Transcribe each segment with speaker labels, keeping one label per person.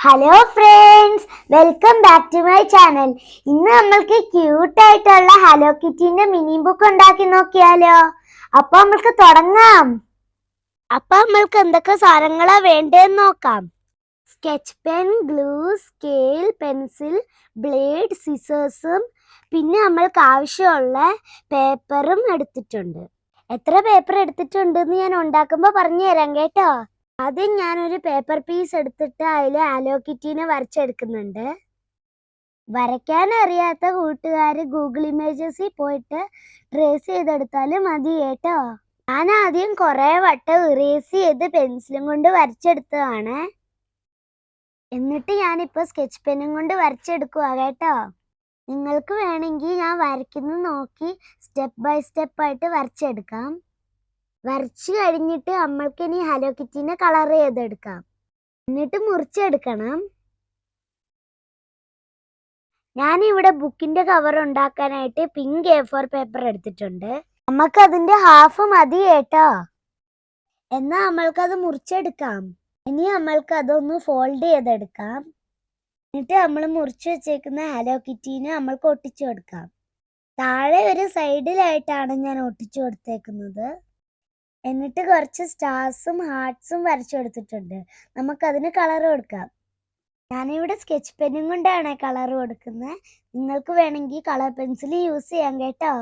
Speaker 1: Hello friends, welcome back to my channel. ഇന്ന് നമ്മൾക്ക് cute ആയിട്ടുള്ള ഹലോ കിറ്റിന്റെ മിനി ബുക്ക് ഉണ്ടാക്കി നോക്കിയാലോ? അപ്പൊ നമ്മൾക്ക് തുടങ്ങാം. അപ്പൊ നമ്മൾക്ക് എന്തൊക്കെ സാധനങ്ങളാ വേണ്ടതെന്ന് നോക്കാം. Sketch pen, glue, scale, pencil, blade, സിസേഴ്സും പിന്നെ നമ്മൾക്ക് ആവശ്യമുള്ള പേപ്പറും എടുത്തിട്ടുണ്ട്. എത്ര പേപ്പർ എടുത്തിട്ടുണ്ടെന്ന് ഞാൻ ഉണ്ടാക്കുമ്പോൾ പറഞ്ഞു തരാം കേട്ടോ. ആദ്യം ഞാനൊരു പേപ്പർ പീസ് എടുത്തിട്ട് അതിൽ ഹലോ കിറ്റീനെ വരച്ചെടുക്കുന്നുണ്ട്. വരയ്ക്കാൻ അറിയാത്ത കൂട്ടുകാർ ഗൂഗിൾ ഇമേജസിൽ പോയിട്ട് ട്രേസ് ചെയ്തെടുത്താലും മതി കേട്ടോ. ഞാൻ ആദ്യം കുറേ വട്ടം ഇറേസ് ചെയ്ത് പെൻസിലും കൊണ്ട് വരച്ചെടുത്തതാണ്. എന്നിട്ട് ഞാനിപ്പോൾ സ്കെച്ച് പെന്നും കൊണ്ട് വരച്ചെടുക്കുക കേട്ടോ. നിങ്ങൾക്ക് വേണമെങ്കിൽ ഞാൻ വരയ്ക്കുന്നത് നോക്കി സ്റ്റെപ്പ് ബൈ സ്റ്റെപ്പ് ആയിട്ട് വരച്ചെടുക്കാം. വരച്ചു കഴിഞ്ഞിട്ട് നമ്മൾക്ക് ഇനി ഹലോ കിറ്റിനെ കളർ ചെയ്തെടുക്കാം. എന്നിട്ട് മുറിച്ചെടുക്കണം. ഞാനിവിടെ ബുക്കിന്റെ കവർ ഉണ്ടാക്കാനായിട്ട് പിങ്ക് A4 പേപ്പർ എടുത്തിട്ടുണ്ട്. നമുക്ക് അതിന്റെ ഹാഫ് മതി കേട്ടോ. എന്നാ നമ്മൾക്കത് മുറിച്ചെടുക്കാം. ഇനി നമ്മൾക്ക് അതൊന്ന് ഫോൾഡ് ചെയ്തെടുക്കാം. എന്നിട്ട് നമ്മൾ മുറിച്ച് വെച്ചേക്കുന്ന ഹലോ കിറ്റീനെ നമ്മൾക്ക് ഒട്ടിച്ചു കൊടുക്കാം. താഴെ ഒരു സൈഡിലായിട്ടാണ് ഞാൻ ഒട്ടിച്ചു കൊടുത്തേക്കുന്നത്. എന്നിട്ട് കുറച്ച് സ്റ്റാർസും ഹാർട്ട്സും വരച്ചു കൊടുത്തിട്ടുണ്ട്. നമുക്കതിന് കളർ കൊടുക്കാം. ഞാനിവിടെ സ്കെച്ച് പെന്നും കൊണ്ടാണ് കളർ കൊടുക്കുന്നത്. നിങ്ങൾക്ക് വേണമെങ്കിൽ കളർ പെൻസിൽ യൂസ് ചെയ്യാം കേട്ടോ.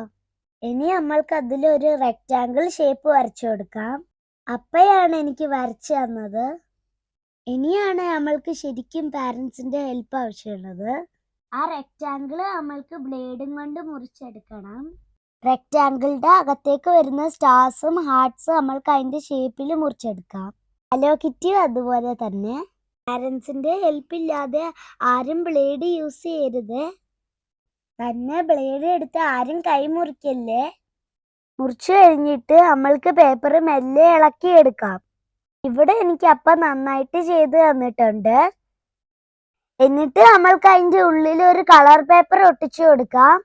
Speaker 1: ഇനി നമ്മൾക്ക് അതിലൊരു റെക്റ്റാങ്കിൾ ഷേപ്പ് വരച്ചു കൊടുക്കാം. അപ്പയാണ് എനിക്ക് വരച്ചു തന്നത്. ഇനിയാണ് നമ്മൾക്ക് ശരിക്കും പാരൻസിന്റെ ഹെൽപ്പ് ആവശ്യമുള്ളത്. ആ റെക്റ്റാങ്കിൾ നമ്മൾക്ക് ബ്ലേഡും കൊണ്ട് മുറിച്ചെടുക്കണം. റെക്റ്റാങ്കിളിന്റെ അകത്തേക്ക് വരുന്ന സ്റ്റാർസും ഹാർട്ട്സും നമ്മൾക്ക് അതിന്റെ ഷേപ്പിൽ മുറിച്ചെടുക്കാം. ഹലോ കിറ്റി അതുപോലെ തന്നെ. പാരൻസിന്റെ ഹെൽപ്പ് ഇല്ലാതെ ആരും ബ്ലേഡ് യൂസ് ചെയ്യരുത്. തന്നെ ബ്ലേഡ് എടുത്ത് ആരും കൈ മുറിക്കല്ലേ. മുറിച്ചു കഴിഞ്ഞിട്ട് നമ്മൾക്ക് പേപ്പർ മെല്ലെ ഇളക്കിയെടുക്കാം. ഇവിടെ എനിക്ക് അപ്പം നന്നായിട്ട് ചെയ്ത് തന്നിട്ടുണ്ട്. എന്നിട്ട് നമ്മൾക്ക് അതിന്റെ ഉള്ളിൽ ഒരു കളർ പേപ്പർ ഒട്ടിച്ചു കൊടുക്കാം.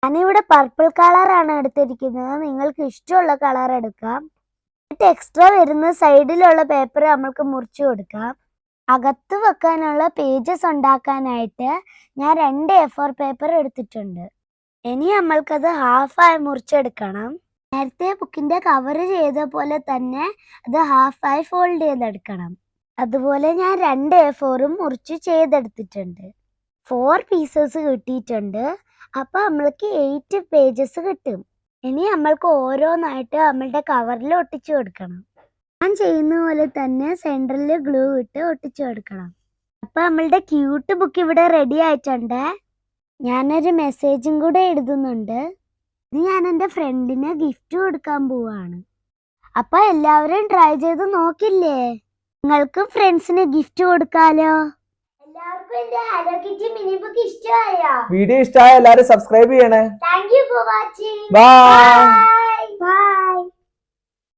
Speaker 1: ഞാനിവിടെ പർപ്പിൾ കളറാണ് എടുത്തിരിക്കുന്നത്. നിങ്ങൾക്ക് ഇഷ്ടമുള്ള കളർ എടുക്കാം. എന്നിട്ട് എക്സ്ട്രാ വരുന്ന സൈഡിലുള്ള പേപ്പർ നമ്മൾക്ക് മുറിച്ചു കൊടുക്കാം. അകത്ത് വെക്കാനുള്ള പേജസ് ഉണ്ടാക്കാനായിട്ട് ഞാൻ 2 A4 പേപ്പർ എടുത്തിട്ടുണ്ട്. ഇനി നമ്മൾക്കത് ഹാഫായി മുറിച്ചെടുക്കണം. നേരത്തെ ബുക്കിന്റെ കവർ ചെയ്ത പോലെ തന്നെ അത് ഹാഫായി ഫോൾഡ് ചെയ്തെടുക്കണം. അതുപോലെ ഞാൻ 2 A4 മുറിച്ച് ചെയ്തെടുത്തിട്ടുണ്ട്. 4 പീസസ് കിട്ടിയിട്ടുണ്ട്. അപ്പൊ നമ്മൾക്ക് 8 പേജസ് കിട്ടും. ഇനി നമ്മൾക്ക് ഓരോന്നായിട്ട് നമ്മളുടെ കവറിൽ ഒട്ടിച്ചു കൊടുക്കണം. ഞാൻ ചെയ്യുന്ന പോലെ തന്നെ സെൻറ്ററിൽ ഗ്ലൂ ഇട്ട് ഒട്ടിച്ചു കൊടുക്കണം. അപ്പൊ നമ്മളുടെ ക്യൂട്ട് ബുക്ക് ഇവിടെ റെഡി ആയിട്ടുണ്ട്. ഞാനൊരു മെസ്സേജും കൂടെ എഴുതുന്നുണ്ട്. ഇത് ഞാൻ എൻ്റെ ഫ്രണ്ടിന് ഗിഫ്റ്റ് കൊടുക്കാൻ പോവാണ്. അപ്പൊ എല്ലാവരും ട്രൈ ചെയ്ത് നോക്കില്ലേ? നിങ്ങൾക്കും ഫ്രണ്ട്സിന് ഗിഫ്റ്റ് കൊടുക്കാലോ. എല്ലാവർക്കും എന്റെ ഹലോ കിറ്റി മിനി ബുക്ക് ഇഷ്ടമായോ?
Speaker 2: വീഡിയോ ഇഷ്ടമായ എല്ലാവരും സബ്സ്ക്രൈബ് ചെയ്യണേ.
Speaker 1: Thank you for watching.
Speaker 2: By.